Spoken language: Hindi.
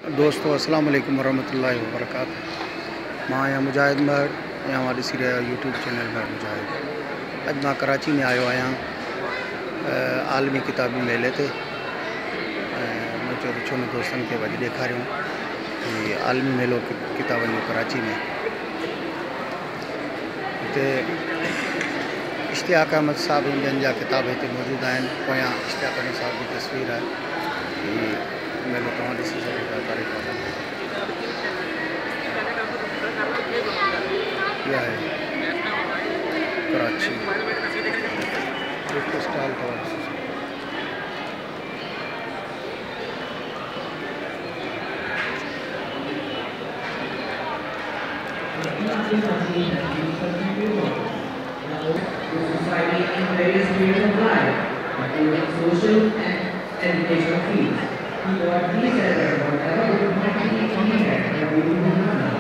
दोस्तों अस्सलाम वालेकुम वरहमतुल्लाहि वबरकातुहू। मां या मुजाहिद महर या हमारी सिरे यूट्यूब चैनल महर मुजाहिद। अज मां कराची में आयो आया आलमी किताबी मेले ते। मैं चो छो दोस्तन के वज ॾेखारियूं कि आलमी मेलो किताबन जो कराची में। हिते इश्तियाक अहमद साहब जन जा किताब हिते मौजूद आहिनि। पोयां इश्तियाक अहमद साहब की तस्वीर है। मेलो तव्हां ॾिसी सघो था तारीख़ इहा आहे कराची स्टाइल अथव। Society in various fields of life, including social and educational fields. He got these as whatever would not be anywhere, but we do not know.